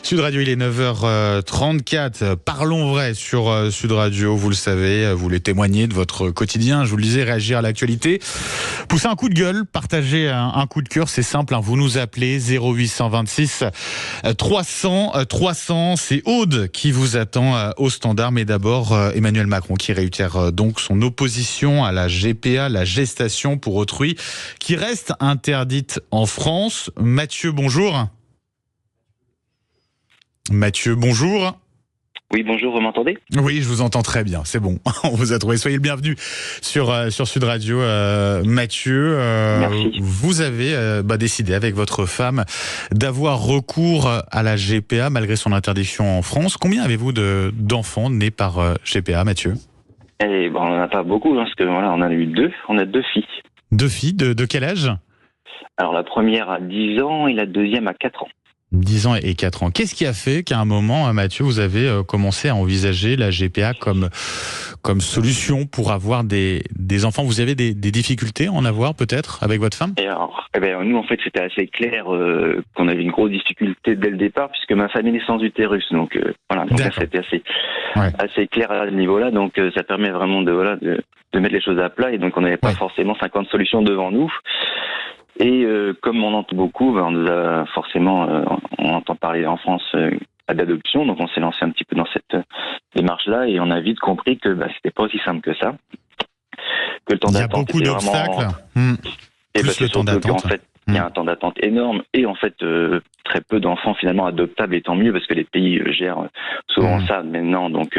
Sud Radio, il est 9h34. Parlons vrai sur Sud Radio. Vous le savez, vous voulez témoigner de votre quotidien. Je vous le disais, réagir à l'actualité. Pousser un coup de gueule, partager un coup de cœur, c'est simple. Vous nous appelez 0826 300 300. C'est Aude qui vous attend au standard. Mais d'abord, Emmanuel Macron qui réitère donc son opposition à la GPA, la gestation pour autrui, qui reste interdite en France. Mathieu, bonjour. Mathieu, bonjour. Oui, bonjour, vous m'entendez ? Oui, je vous entends très bien, c'est bon. On vous a trouvé. Soyez le bienvenu sur Sud Radio. Mathieu, Merci. vous avez décidé avec votre femme d'avoir recours à la GPA malgré son interdiction en France. Combien avez-vous d'enfants nés par GPA, Mathieu ? On n'en a pas beaucoup, parce que voilà, on en a eu deux. On a deux filles. Deux filles, de quel âge ? Alors la première a 10 ans et la deuxième a 4 ans. 10 ans et 4 ans. Qu'est-ce qui a fait qu'à un moment, Mathieu, vous avez commencé à envisager la GPA comme solution pour avoir des enfants ? Vous avez des difficultés à en avoir peut-être avec votre femme ? Et alors, nous en fait c'était assez clair qu'on avait une grosse difficulté dès le départ, puisque ma femme est née sans utérus. Donc voilà, donc c'était assez clair à ce niveau-là. Donc ça permet vraiment de mettre les choses à plat, et donc on n'avait pas forcément 50 solutions devant nous. Et comme on entend beaucoup, on nous a forcément, on entend parler en France d'adoption, donc on s'est lancé un petit peu dans cette démarche-là, et on a vite compris que c'était pas aussi simple que ça. Que le temps d'attente était vraiment... Il y a beaucoup d'obstacles. Et plus le temps d'attente. En fait, il y a un temps d'attente énorme, et en fait très peu d'enfants finalement adoptables, et tant mieux, parce que les pays gèrent souvent ça maintenant. Donc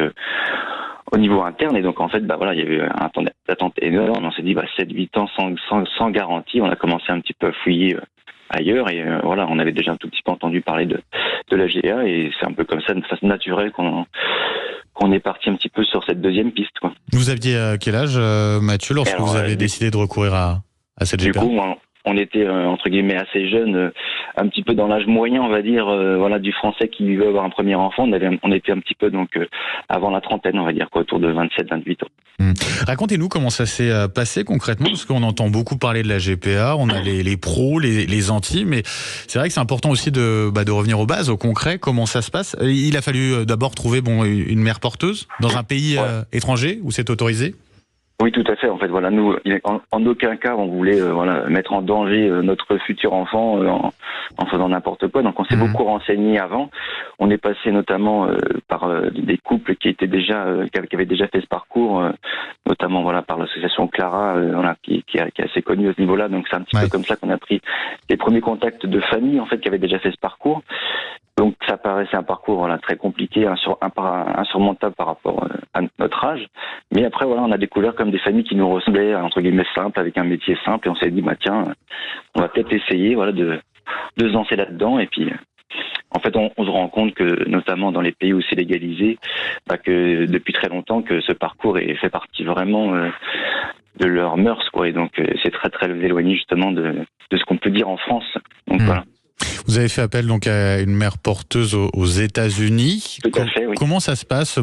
au niveau interne, et donc en fait il y avait un temps d'attente énorme. On s'est dit 7-8 ans sans garantie. On a commencé un petit peu à fouiller ailleurs, et on avait déjà un tout petit peu entendu parler de la GPA, et c'est un peu comme ça, de façon naturelle, qu'on est parti un petit peu sur cette deuxième piste, quoi. Vous aviez quel âge, Mathieu, lorsque vous avez décidé de recourir à cette GPA ? Du coup, on était entre guillemets assez jeunes, un petit peu dans l'âge moyen, on va dire, du Français qui veut avoir un premier enfant. On était un petit peu avant la trentaine, on va dire, autour de 27-28 ans. Racontez-nous comment ça s'est passé concrètement, parce qu'on entend beaucoup parler de la GPA, on a les pros, les anti, mais c'est vrai que c'est important aussi de revenir aux bases, au concret. Comment ça se passe ? Il a fallu d'abord trouver une mère porteuse dans un pays étranger où c'est autorisé ? Oui, tout à fait. En fait, nous, en aucun cas, on voulait mettre en danger notre futur enfant en faisant n'importe quoi. Donc, on s'est beaucoup renseigné avant. On est passé notamment par des couples qui avaient déjà fait ce parcours, notamment par l'association Clara, qui est assez connue à ce niveau-là. Donc, c'est un petit peu comme ça qu'on a pris les premiers contacts de familles en fait qui avaient déjà fait ce parcours. Donc ça paraissait un parcours très compliqué, insurmontable par rapport à notre âge. Mais après on a découvert comme des familles qui nous ressemblaient, entre guillemets simples, avec un métier simple, et on s'est dit tiens, on va peut-être essayer de se lancer là-dedans. Et puis en fait on se rend compte que notamment dans les pays où c'est légalisé, que depuis très longtemps que ce parcours fait partie vraiment de leurs mœurs, quoi. Et donc c'est très très éloigné justement de ce qu'on peut dire en France. Donc voilà. Vous avez fait appel donc à une mère porteuse aux États-Unis. Tout à fait, oui. Comment ça se passe,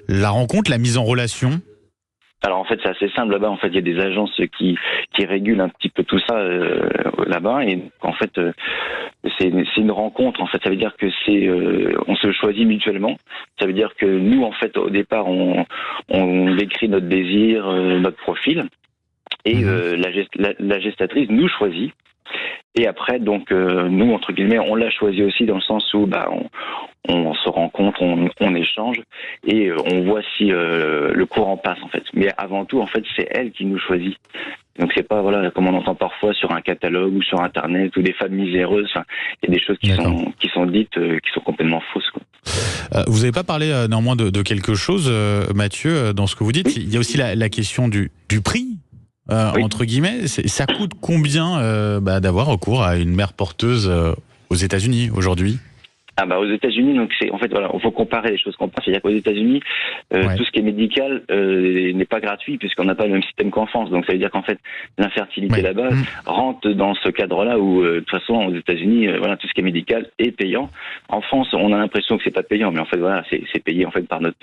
la rencontre, la mise en relation ? Alors en fait c'est assez simple là-bas. En fait il y a des agences qui régulent un petit peu tout ça là-bas, et en fait c'est une rencontre. En fait ça veut dire que on se choisit mutuellement. Ça veut dire que nous en fait au départ on décrit notre désir, notre profil, et la gestatrice nous choisit. Et après, donc, nous, entre guillemets, on l'a choisi aussi dans le sens où on se rencontre, on échange, et on voit si le courant passe, en fait. Mais avant tout, en fait, c'est elle qui nous choisit. Donc, c'est pas, comme on entend parfois sur un catalogue ou sur Internet, ou des femmes miséreuses. Enfin, il y a des choses qui sont dites, qui sont complètement fausses, quoi. Vous n'avez pas parlé néanmoins de quelque chose, Mathieu, dans ce que vous dites. Il y a aussi la question du prix. Entre guillemets, ça coûte combien d'avoir recours à une mère porteuse aux États-Unis aujourd'hui ? Aux États-Unis, donc il faut comparer les choses qu'on pense. C'est-à-dire qu'aux États-Unis, tout ce qui est médical n'est pas gratuit, puisqu'on n'a pas le même système qu'en France. Donc ça veut dire qu'en fait l'infertilité là-bas rentre dans ce cadre-là où de toute façon aux États-Unis, tout ce qui est médical est payant. En France, on a l'impression que c'est pas payant, mais en fait c'est payé en fait par notre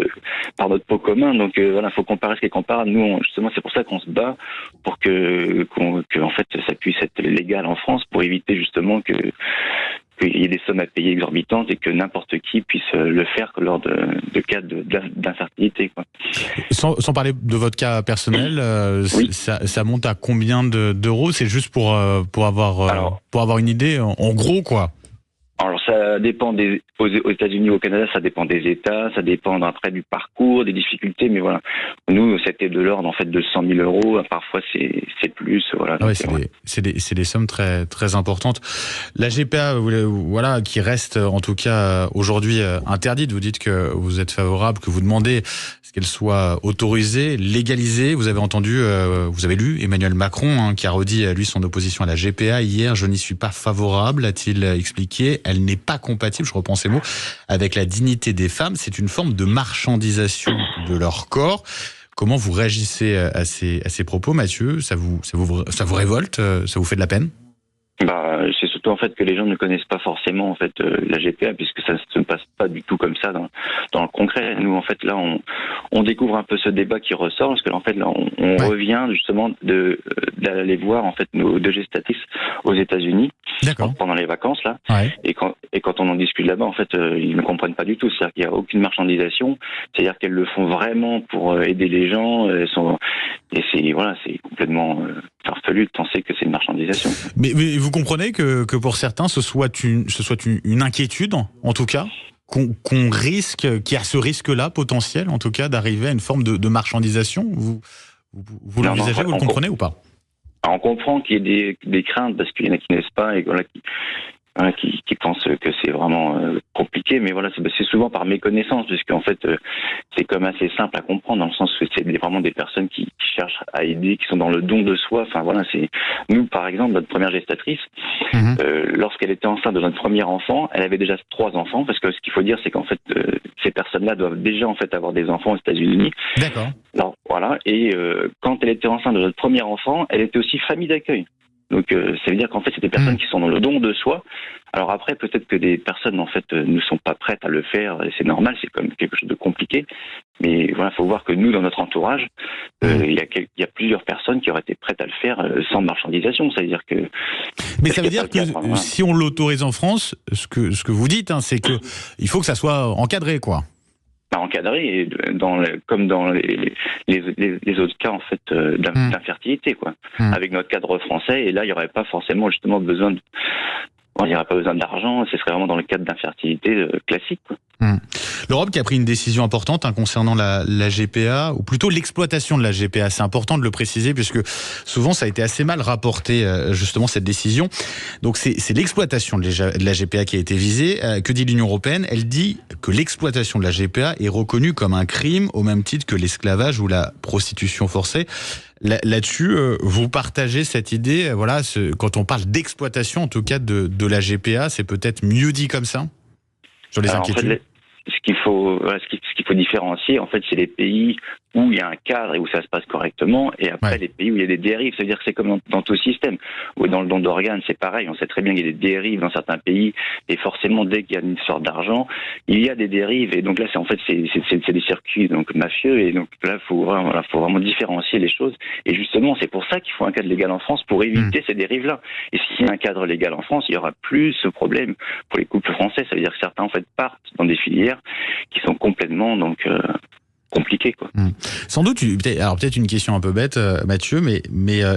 pot commun. Donc faut comparer ce qui est comparable. Nous, justement, c'est pour ça qu'on se bat pour que en fait ça puisse être légal en France, pour éviter justement que qu'il y ait des sommes à payer exorbitantes et que n'importe qui puisse le faire lors de cas d'infertilité, quoi. Sans parler de votre cas personnel, Oui. ça monte à combien d'euros? C'est juste pour avoir une idée, en gros, quoi. Alors ça dépend aux États-Unis ou au Canada, ça dépend des États, ça dépend après du parcours, des difficultés, mais voilà. Nous, c'était de l'ordre en fait de 100 000 euros. Parfois c'est plus, voilà. Ah ouais, c'est des sommes très très importantes. La GPA, voilà, qui reste en tout cas aujourd'hui interdite. Vous dites que vous êtes favorable, que vous demandez qu'elle soit autorisée, légalisée. Vous avez entendu, vous avez lu Emmanuel Macron, qui a redit lui son opposition à la GPA hier. Je n'y suis pas favorable, a-t-il expliqué. Elle n'est pas compatible, je reprends ces mots, avec la dignité des femmes. C'est une forme de marchandisation de leur corps. Comment vous réagissez à ces propos, Mathieu? Ça vous révolte? Ça vous fait de la peine? C'est surtout en fait que les gens ne connaissent pas forcément en fait la GPA, puisque ça ne se passe pas du tout comme ça dans le concret. Nous en fait là on découvre un peu ce débat qui ressort, parce que en fait là on revient justement d'aller voir en fait nos deux gestatrices aux États-Unis pendant les vacances là. Ouais. Et quand on en discute là-bas, en fait ils ne comprennent pas du tout. C'est-à-dire qu'il n'y a aucune marchandisation. C'est-à-dire qu'elles le font vraiment pour aider les gens. Et c'est complètement farfelu de penser que c'est une marchandisation. Mais vous comprenez que pour certains ce soit une inquiétude, en tout cas, qu'on risque, qu'il y a ce risque-là potentiel, en tout cas, d'arriver à une forme de marchandisation. Vous l'envisagez, vous le comprenez ou pas? On comprend qu'il y ait des craintes, parce qu'il y en a qui naissent pas et voilà, qui pensent que c'est vraiment compliqué, mais voilà, c'est souvent par méconnaissance, puisqu'en fait c'est comme assez simple à comprendre, dans le sens que c'est vraiment des personnes qui cherchent à aider, qui sont dans le don de soi. Enfin voilà, c'est nous par exemple, notre première gestatrice, lorsqu'elle était enceinte de notre premier enfant, elle avait déjà 3 enfants, parce que ce qu'il faut dire, c'est qu'en fait ces personnes-là doivent déjà en fait avoir des enfants aux États-Unis. D'accord. Alors voilà, et quand elle était enceinte de notre premier enfant, elle était aussi famille d'accueil. Donc ça veut dire qu'en fait c'est des personnes qui sont dans le don de soi. Alors après peut-être que des personnes en fait ne sont pas prêtes à le faire, et c'est normal, c'est comme quelque chose de compliqué. Mais voilà, faut voir que nous dans notre entourage, il y a plusieurs personnes qui auraient été prêtes à le faire sans marchandisation. Ça veut dire que. Mais ça veut dire que si on l'autorise en France, ce que vous dites, c'est que il faut que ça soit encadré, quoi. Encadré, et comme dans les autres cas en fait d'infertilité, quoi. Avec notre cadre français, et là il n'y aurait pas forcément justement besoin il n'y aurait pas besoin d'argent, ce serait vraiment dans le cadre d'infertilité classique, quoi. L'Europe qui a pris une décision importante concernant la GPA, ou plutôt l'exploitation de la GPA. C'est important de le préciser, puisque souvent ça a été assez mal rapporté, justement, cette décision. Donc c'est l'exploitation de la GPA qui a été visée. Que dit l'Union européenne? Elle dit que l'exploitation de la GPA est reconnue comme un crime, au même titre que l'esclavage ou la prostitution forcée. Là-dessus, vous partagez cette idée, voilà, quand on parle d'exploitation, en tout cas de la GPA, c'est peut-être mieux dit comme ça, sur les inquiétudes. En fait, ce qu'il faut différencier, en fait, c'est les pays où il y a un cadre et où ça se passe correctement, et après les pays où il y a des dérives. C'est-à-dire que c'est comme dans tout système. Ou dans le don d'organes, c'est pareil. On sait très bien qu'il y a des dérives dans certains pays, et forcément, dès qu'il y a une sorte d'argent, il y a des dérives. Et donc là, c'est des circuits donc mafieux, et donc là, faut vraiment différencier les choses. Et justement, c'est pour ça qu'il faut un cadre légal en France, pour éviter ces dérives-là. Et s'il y a un cadre légal en France, il y aura plus ce problème pour les couples français. Ça veut dire que certains en fait partent dans des filières qui sont complètement compliqué, quoi. Sans doute, peut-être une question un peu bête, Mathieu, mais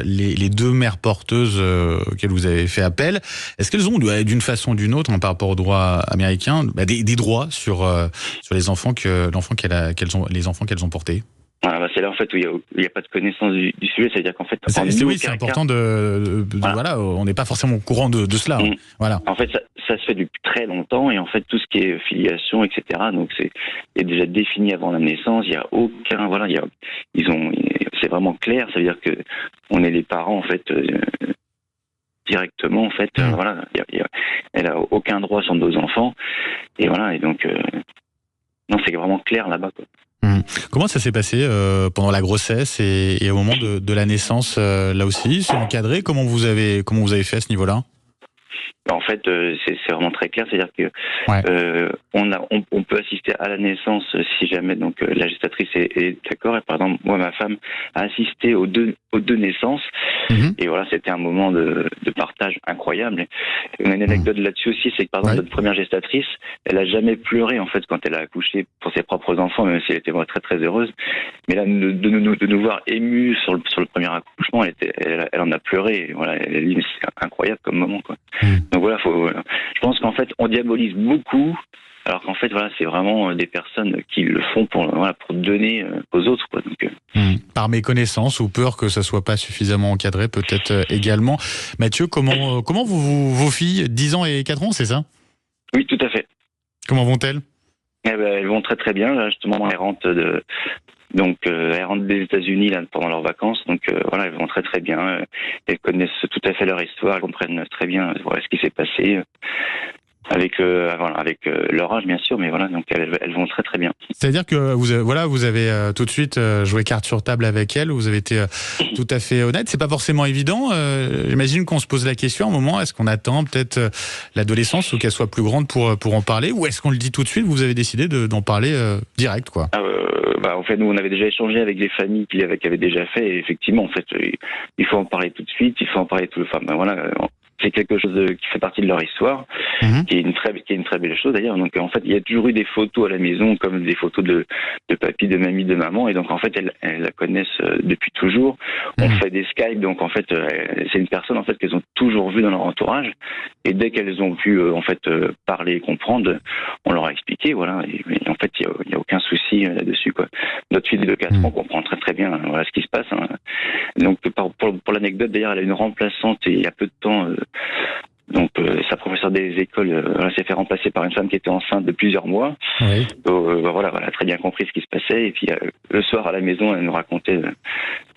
les 2 mères porteuses auxquelles vous avez fait appel, est-ce qu'elles ont, d'une façon ou d'une autre, par rapport au droit américain, des droits sur les enfants qu'elles ont portés? C'est là en fait où il n'y a pas de connaissance du sujet, c'est-à-dire qu'en fait c'est important voilà, on n'est pas forcément au courant de cela. Voilà. En fait ça se fait depuis très longtemps, et en fait tout ce qui est filiation, etc. Donc c'est déjà défini avant la naissance. Il y a aucun c'est vraiment clair. Ça veut dire que on est les parents en fait directement en fait. Voilà, elle a aucun droit sur nos enfants, et voilà, et donc non, c'est vraiment clair là-bas, quoi. Comment ça s'est passé pendant la grossesse et au moment de la naissance, là aussi, c'est encadré? Comment vous avez fait à ce niveau-là? En fait, c'est vraiment très clair, c'est-à-dire que on peut assister à la naissance si jamais donc la gestatrice est d'accord. Et par exemple, moi, ma femme a assisté aux deux naissances. Et voilà, c'était un moment de partage incroyable. Et on a une anecdote là-dessus aussi, c'est que par exemple notre première gestatrice, elle a jamais pleuré en fait quand elle a accouché pour ses propres enfants, même si elle était très très heureuse. Mais là, de nous voir émus sur le premier accouchement, elle en a pleuré. Et voilà, c'est incroyable comme moment, quoi. Donc voilà, je pense qu'en fait, on diabolise beaucoup, alors qu'en fait, voilà, c'est vraiment des personnes qui le font pour donner aux autres, quoi. Donc, par méconnaissance ou peur que ça soit pas suffisamment encadré, peut-être également. Mathieu, comment vos filles, 10 ans et 4 ans, c'est ça? Oui, tout à fait. Comment vont-elles? Elles vont très très bien. Là, justement, elles rentrent des États-Unis là pendant leurs vacances, donc voilà, elles vont très très bien. Elles connaissent tout à fait leur histoire, elles comprennent très bien ce qui s'est passé avec leur âge bien sûr, mais voilà, donc elles vont très très bien. C'est-à-dire que vous avez tout de suite joué carte sur table avec elles, vous avez été tout à fait honnête. C'est pas forcément évident. J'imagine qu'on se pose la question à un moment, est-ce qu'on attend peut-être l'adolescence ou qu'elle soit plus grande pour en parler, ou est-ce qu'on le dit tout de suite? Vous avez décidé d'en parler direct, quoi. En fait, nous, on avait déjà échangé avec les familles qui avaient déjà fait, et effectivement, en fait, il faut en parler tout de suite, il faut en parler c'est quelque chose qui fait partie de leur histoire, qui est une très belle chose d'ailleurs. Donc en fait, il y a toujours eu des photos à la maison, comme des photos de papy, de mamie, de maman, et donc en fait, elles la connaissent depuis toujours. On fait des Skype, donc en fait, c'est une personne en fait qu'elles ont toujours vue dans leur entourage, et dès qu'elles ont pu parler et comprendre, on leur a expliqué, voilà. Et en fait, il y a aucun souci là-dessus, quoi. Notre fille de 4 ans comprend très très bien ce qui se passe. Donc pour l'anecdote, d'ailleurs, elle a une remplaçante et il y a peu de temps. Sa professeure des écoles s'est fait remplacer par une femme qui était enceinte de plusieurs mois. Oui. Elle a très bien compris ce qui se passait. Et puis le soir à la maison, elle nous racontait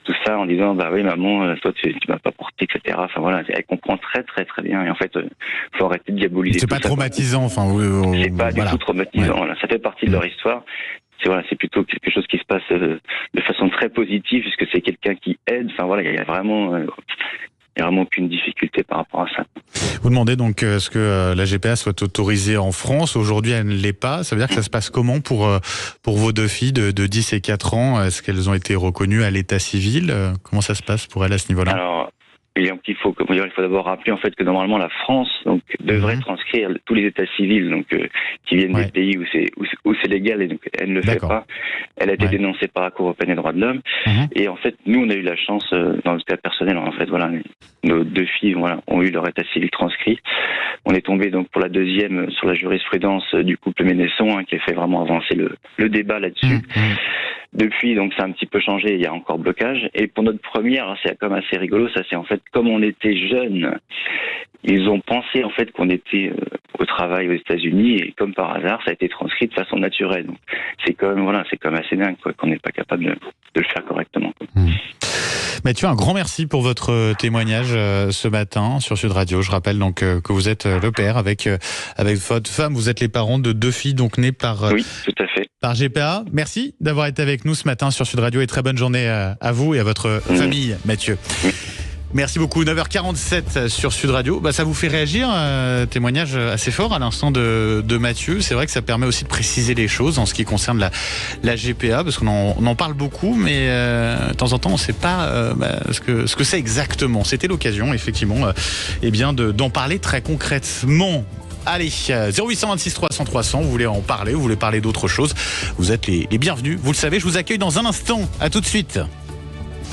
tout ça en disant oui maman, toi tu m'as pas porté, etc. Enfin voilà, elle comprend très très très bien. Et en fait, faut arrêter de diaboliser. C'est pas traumatisant, c'est pas du tout traumatisant. Voilà. Ça fait partie de leur histoire. C'est plutôt quelque chose qui se passe de façon très positive, puisque c'est quelqu'un qui aide. Enfin voilà, il y a vraiment aucune difficulté par rapport à ça. Vous demandez donc ce que la GPA soit autorisée en France. Aujourd'hui, elle ne l'est pas. Ça veut dire que ça se passe comment pour vos deux filles de 10 et 4 ans? Est-ce qu'elles ont été reconnues à l'état civil? Comment ça se passe pour elles à ce niveau-là? Alors, il faut d'abord rappeler en fait que normalement la France devrait transcrire tous les états civils qui viennent des pays où c'est légal, et donc elle ne le fait pas. Elle a été dénoncée par la Cour européenne des droits de l'homme, et en fait nous on a eu la chance dans le cas personnel, en fait voilà, nos deux filles ont eu leur état civil transcrit. On est tombé donc pour la deuxième sur la jurisprudence du couple Ménesson qui a fait vraiment avancer le débat là-dessus. Depuis, donc, ça a un petit peu changé, il y a encore blocage. Et pour notre première, c'est quand même assez rigolo, ça c'est en fait, comme on était jeunes, ils ont pensé en fait qu'on était au travail aux États-Unis, et comme par hasard, ça a été transcrit de façon naturelle. Donc, c'est quand même assez dingue, quoi, qu'on n'est pas capable de le faire correctement, quoi. Mathieu, un grand merci pour votre témoignage ce matin sur Sud Radio. Je rappelle donc que vous êtes le père avec votre femme. Vous êtes les parents de deux filles donc nées par oui, tout à fait. Par GPA. Merci d'avoir été avec nous ce matin sur Sud Radio et très bonne journée à vous et à votre famille, Mathieu. Merci beaucoup. 9h47 sur Sud Radio. Ça vous fait réagir, témoignage assez fort à l'instant de Mathieu. C'est vrai que ça permet aussi de préciser les choses en ce qui concerne la GPA, parce qu'on en parle beaucoup, mais de temps en temps on ne sait pas ce que c'est exactement. C'était l'occasion, effectivement, d'en parler très concrètement. Allez, 0826 300 300, vous voulez en parler, vous voulez parler d'autre chose, vous êtes les bienvenus. Vous le savez, je vous accueille dans un instant. À tout de suite.